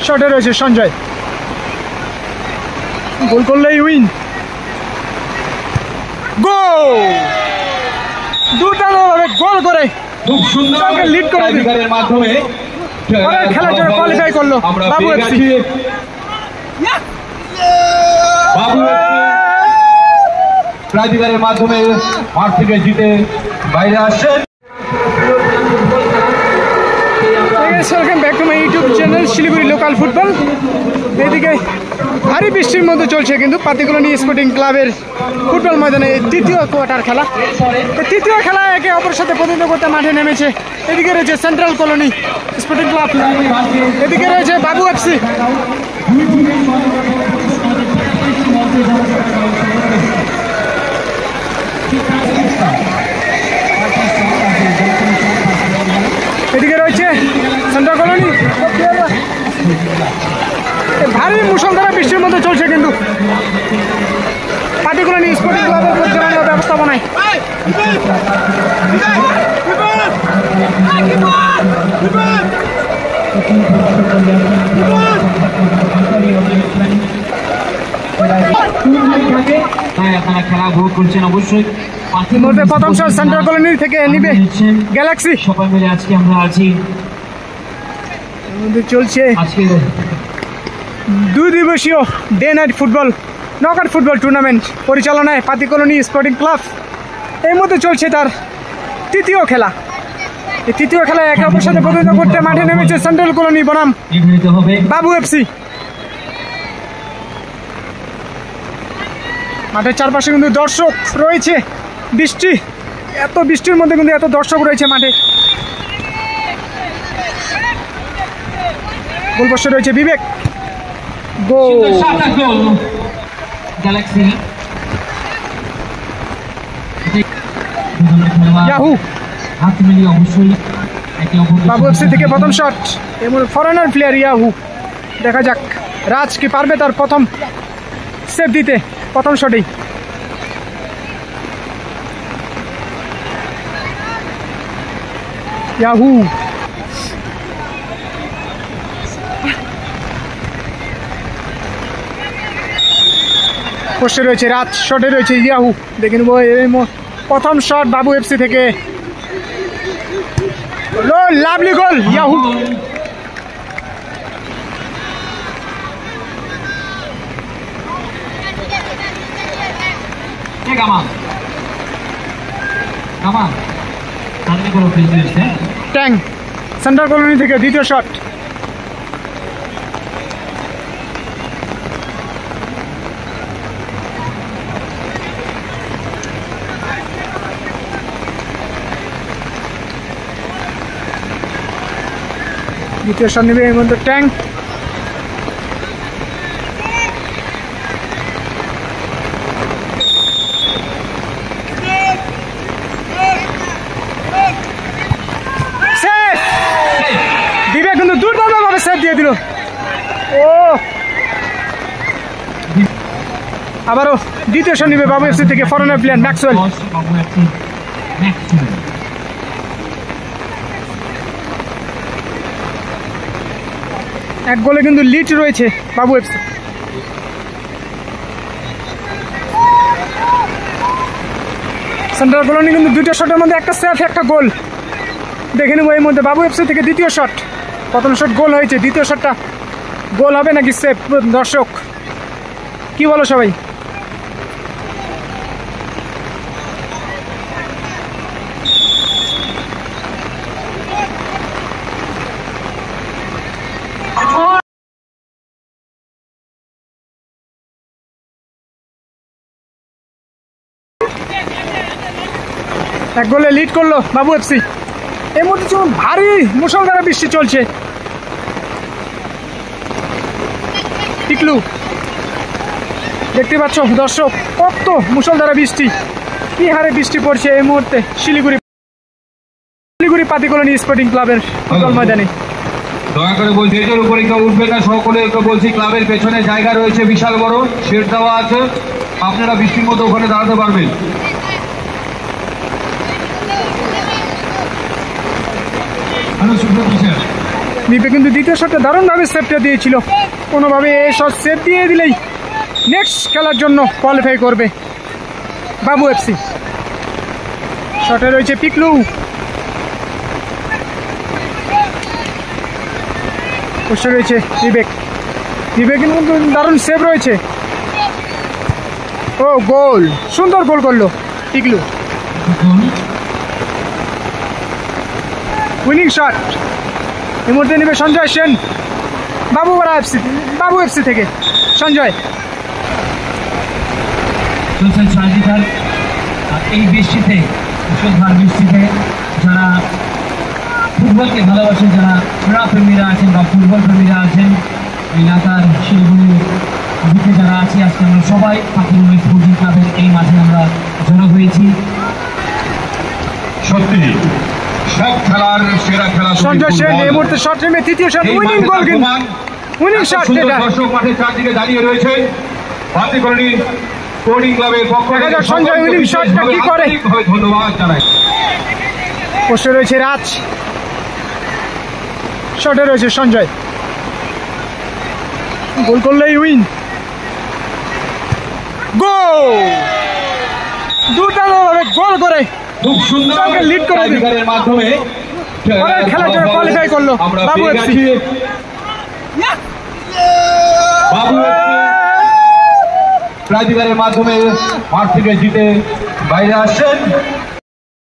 শটে রয়েছে সঞ্জয়, গোল করলেই উইন। গোল! দুর্দান্তভাবে গোল করে খুব সুন্দর লিড করে টাইব্রেকারের মাধ্যমে খেলার জন্য কোয়ালিফাই করলো বাবু এফসি। বাবু টাইব্রেকারের মাধ্যমে মাঠ থেকে জিতে বাইরে আসছে। Welcome back to my YouTube channel Siliguri local football. এদিকে ভারী বৃষ্টির মধ্যে চলছে কিন্তু পাতিকলোনি স্পোর্টিং ক্লাবের ফুটবল ময়দানে তৃতীয় কোয়ার্টার খেলা। তৃতীয় খেলায় একে অপরের সাথে প্রতিদ্বন্দ্বিতা করতে মাঠে নেমেছে। এদিকে রয়েছে সেন্ট্রাল কলোনি স্পোর্টিং ক্লাব, এদিকে রয়েছে বাবু এফসি। এদিকে রয়েছে সেন্ট্রাল কলোনি। ভারী মুষলধারা বৃষ্টির মধ্যে চলছে কিন্তু পাতিকলোনি স্পোর্টিং ক্লাবের পরিচালনা ব্যবস্থাপনায়। খেলা উপভোগ করছেন অবশ্যই। প্রথম শট সেন্ট্রাল কলোনি থেকে নিবে গ্যালাক্সি। সবাই মিলে আজকে আমরা আছি, চলছে দুই দিবসীয় day night football knockout football tournament পরিচালনায় পাতিকলোনি স্পোর্টিং ক্লাব। এই মধ্যে চলছে তার তৃতীয় খেলা। এই তৃতীয় খেলায় একে অপরের সাথে প্রতিদ্বন্দ্বিতা করতে মাঠে নেমেছে সেন্ট্রাল কলোনি বনাম বাবু এফসি। মাঠের চারপাশে কিন্তু দর্শক রয়েছে। বৃষ্টি, এত বৃষ্টির মধ্যে কিন্তু এত দর্শক রয়েছে মাঠে। গোলপোস্টে রয়েছে বিবেক। গোল! ইয়াহু বাবু এফসি থেকে প্রথম শট, এমন ফরেনার প্লেয়ার ইয়াহু। দেখা যাক রাজ কি পারবে তার প্রথম সেভ দিতে প্রথম শটেই। ইয়াহু পোস্টে রয়েছে রাজ, শটে রয়েছে ইয়াহু। দেখে নেব প্রথম শট বাবু এফসি থেকে। Lovely goal yahoo. ট্যাং সেন্ট্রাল কলোনি থেকে দ্বিতীয় শট। দ্বিতীয় শট নেবে এর মধ্যে ট্যাং। দিবে কিন্তু দুর্দান্তভাবে সেভ দিয়ে দিল। ও আবারও দ্বিতীয় শট নেবে বাবু এফসি থেকে ফরেনার প্লেয়ার ম্যাক্সওয়েল। এক গোলে কিন্তু লিড রয়েছে বাবু এফসি। সেন্ট্রাল কলোনি কিন্তু দুটো শটের মধ্যে একটা সেফ একটা গোল। দেখে নেব এর মধ্যে বাবু এফসি থেকে দ্বিতীয় শট। প্রথম শট গোল হয়েছে, দ্বিতীয় শটটা গোল হবে নাকি সেফ? দর্শক কি বলো সবাই? এক গোলে লিড করলো বাবু এফসি। এই মুহূর্তে ভারী মুষলধারা বৃষ্টি চলছে। টিকলু দেখতে পাচ্ছ দর্শক কত মুষলধারা বৃষ্টি, কি হারে বৃষ্টি পড়ছে এই মুহূর্তে শিলিগুড়ি পাতিকলোনি স্পোর্টিং ক্লাবের ফুটবল ময়দানে। দয়া করে বলছি এটার উপরে কেউ উঠবে না, সকলে বলছি ক্লাবের পেছনে জায়গা রয়েছে বিশাল বড়, শেড দেওয়া আছে, আপনারা বৃষ্টির মধ্যে ওখানে দাঁড়াতে পারবেন। বিবে কিন্তু দ্বিতীয় শটটা দারুণভাবে সেভটা দিয়েছিল, কোনোভাবে এই শট সেভ দিয়ে দিলেই নেক্সট খেলার জন্য কোয়ালিফাই করবে বাবু এফসি। শটে রয়েছে পিকলু, বসে রয়েছে বিবেক, বিবেকের কিন্তু দারুণ সেভ রয়েছে। ও গোল, সুন্দর গোল করলো পিকলু। উইনিং শট এই মুহূর্তে নেবে সঞ্জয় সেন বাবু এফসি থেকে। সঞ্জয় এই বৃষ্টিতে মুষলধার বৃষ্টিতে যারা ফুটবলকে ভালোবাসেন, যারা ক্রীড়া প্রেমীরা আছেন বা ফুটবল প্রেমীরা আছেন, এলাকার শিলিগুড়ি বুকে যারা আছি, আজকে আমরা সবাই পাতিগুলো স্পোর্টিং ক্লাবের এই মাঠে আমরা জড়ো হয়েছি। সত্যি সব খেলার সেরা খেলা সঞ্জয় সেন এই মুহূর্তে শট নেমে তৃতীয় শট, উইনিং গোল কিন্তু উইনিং শট। দর্শক মাঠে চারদিকে দাঁড়িয়ে রয়েছেন, পাতিকরণী স্পোর্টিং ক্লাবের পক্ষ থেকে সঞ্জয় উইনিং শটটা কি করে, ধন্যবাদ জানাই। বসে রয়েছে রাজ, শটে রয়েছে সঞ্জয়, গোল করলেই উইন। গোল, দুর্দান্তভাবে গোল করে খুব সুন্দর লিড করে টাইব্রেকারের মাধ্যমে খেলার জন্য কোয়ালিফাই করলো বাবু এফসি। বাবু টাইব্রেকারের মাধ্যমে মাঠ থেকে জিতে বাইরে আসছেন।